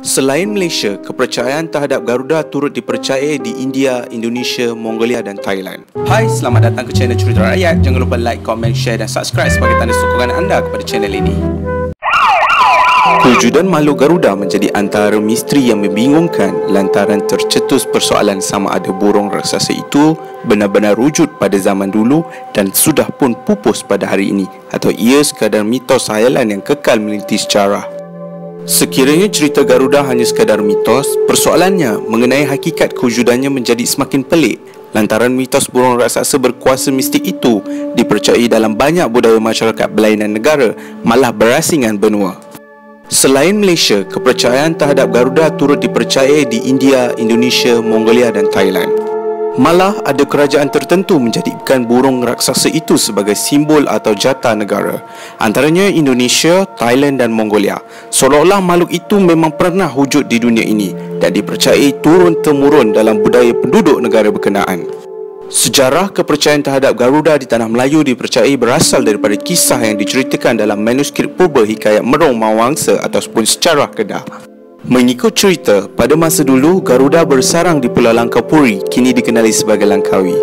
Selain Malaysia, kepercayaan terhadap Garuda turut dipercayai di India, Indonesia, Mongolia dan Thailand. Hai, selamat datang ke channel Cerita Rakyat. Jangan lupa like, komen, share dan subscribe sebagai tanda sokongan anda kepada channel ini. Kewujudan makhluk Garuda menjadi antara misteri yang membingungkan lantaran tercetus persoalan sama ada burung raksasa itu benar-benar wujud pada zaman dulu dan sudah pun pupus pada hari ini, atau ia sekadar mitos khayalan yang kekal meneliti sejarah. Sekiranya cerita Garuda hanya sekadar mitos, persoalannya mengenai hakikat kewujudannya menjadi semakin pelik lantaran mitos burung raksasa berkuasa mistik itu dipercayai dalam banyak budaya masyarakat berlainan negara, malah berasingan benua. Selain Malaysia, kepercayaan terhadap Garuda turut dipercayai di India, Indonesia, Mongolia dan Thailand. Malah ada kerajaan tertentu menjadikan burung raksasa itu sebagai simbol atau jata negara. Antaranya Indonesia, Thailand dan Mongolia. Seolah-olah makhluk itu memang pernah wujud di dunia ini dan dipercayai turun-temurun dalam budaya penduduk negara berkenaan. Sejarah kepercayaan terhadap Garuda di tanah Melayu dipercayai berasal daripada kisah yang diceritakan dalam manuskrip purba hikayat Merong Mawangsa ataupun sejarah Kedah. Mengikut cerita, pada masa dulu Garuda bersarang di Pulau Langkawi, kini dikenali sebagai Langkawi.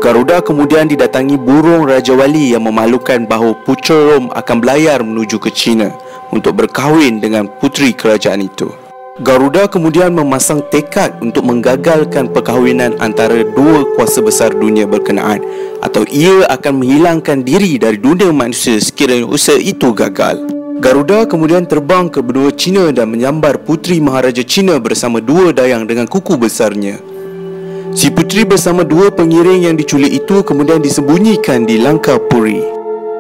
Garuda kemudian didatangi burung Raja Wali yang memaklumkan bahawa putera Rom akan berlayar menuju ke China untuk berkahwin dengan puteri kerajaan itu. Garuda kemudian memasang tekad untuk menggagalkan perkahwinan antara dua kuasa besar dunia berkenaan, atau ia akan menghilangkan diri dari dunia manusia sekiranya usaha itu gagal. Garuda kemudian terbang ke benua China dan menyambar puteri Maharaja China bersama dua dayang dengan kuku besarnya. Si puteri bersama dua pengiring yang diculik itu kemudian disembunyikan di Langkapuri.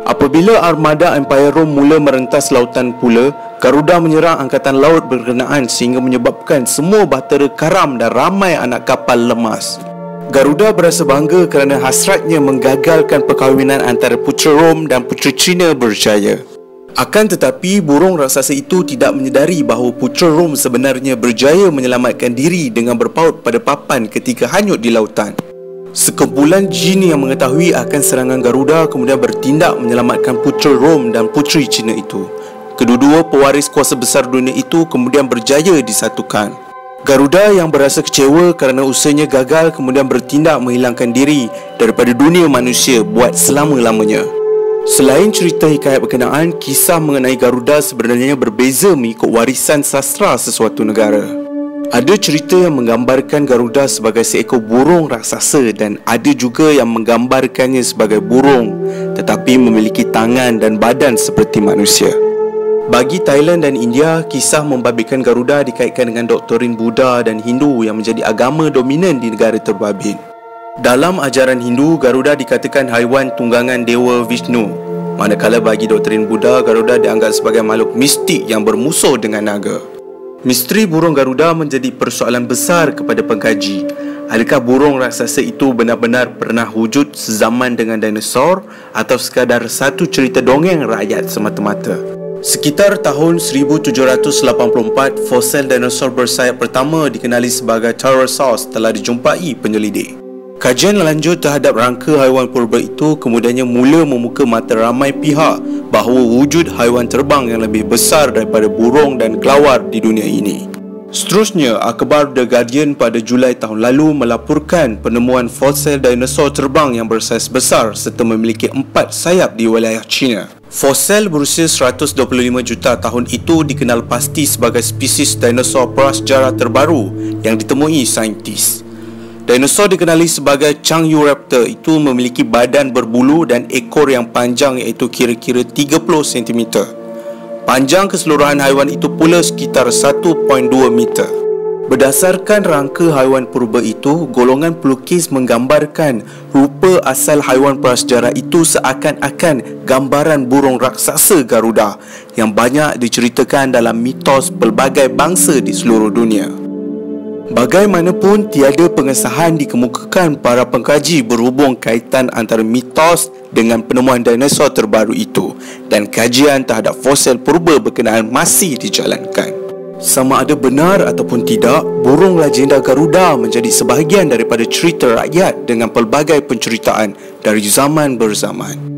Apabila armada Empire Rom mula merentas lautan pula, Garuda menyerang angkatan laut berkenaan sehingga menyebabkan semua bahtera karam dan ramai anak kapal lemas. Garuda berasa bangga kerana hasratnya menggagalkan perkahwinan antara putera Rom dan puteri China berjaya. Akan tetapi, burung raksasa itu tidak menyedari bahawa putera Rom sebenarnya berjaya menyelamatkan diri dengan berpaut pada papan ketika hanyut di lautan. Sekumpulan jin yang mengetahui akan serangan Garuda kemudian bertindak menyelamatkan putera Rom dan puteri China itu. Kedua-dua pewaris kuasa besar dunia itu kemudian berjaya disatukan. Garuda yang berasa kecewa kerana usahanya gagal kemudian bertindak menghilangkan diri daripada dunia manusia buat selama-lamanya. Selain cerita hikayat berkenaan, kisah mengenai Garuda sebenarnya berbeza mengikut warisan sastra sesuatu negara. Ada cerita yang menggambarkan Garuda sebagai seekor burung raksasa dan ada juga yang menggambarkannya sebagai burung tetapi memiliki tangan dan badan seperti manusia. Bagi Thailand dan India, kisah membabitkan Garuda dikaitkan dengan doktrin Buddha dan Hindu yang menjadi agama dominan di negara terbabit. Dalam ajaran Hindu, Garuda dikatakan haiwan tunggangan Dewa Vishnu. Manakala bagi doktrin Buddha, Garuda dianggap sebagai makhluk mistik yang bermusuh dengan naga. Misteri burung Garuda menjadi persoalan besar kepada pengkaji. Adakah burung raksasa itu benar-benar pernah wujud sezaman dengan dinosaur atau sekadar satu cerita dongeng rakyat semata-mata? Sekitar tahun 1784, fosil dinosaur bersayap pertama dikenali sebagai Pterosaurus telah dijumpai penyelidik. Kajian lanjut terhadap rangka haiwan purba itu kemudiannya mula membuka mata ramai pihak bahawa wujud haiwan terbang yang lebih besar daripada burung dan kelawar di dunia ini. Seterusnya, akhbar The Guardian pada Julai tahun lalu melaporkan penemuan fosil dinosaur terbang yang bersaiz besar serta memiliki 4 sayap di wilayah China. Fosil berusia 125 juta tahun itu dikenal pasti sebagai spesies dinosaur prasejarah terbaru yang ditemui saintis. Dinosaur dikenali sebagai Changyuraptor itu memiliki badan berbulu dan ekor yang panjang iaitu kira-kira 30 cm. Panjang keseluruhan haiwan itu pula sekitar 1.2 meter. Berdasarkan rangka haiwan purba itu, golongan pelukis menggambarkan rupa asal haiwan prasejarah itu seakan-akan gambaran burung raksasa Garuda yang banyak diceritakan dalam mitos pelbagai bangsa di seluruh dunia. Bagaimanapun, tiada pengesahan dikemukakan para pengkaji berhubung kaitan antara mitos dengan penemuan dinosaur terbaru itu dan kajian terhadap fosil purba berkenaan masih dijalankan. Sama ada benar ataupun tidak, burung legenda Garuda menjadi sebahagian daripada cerita rakyat dengan pelbagai penceritaan dari zaman berzaman.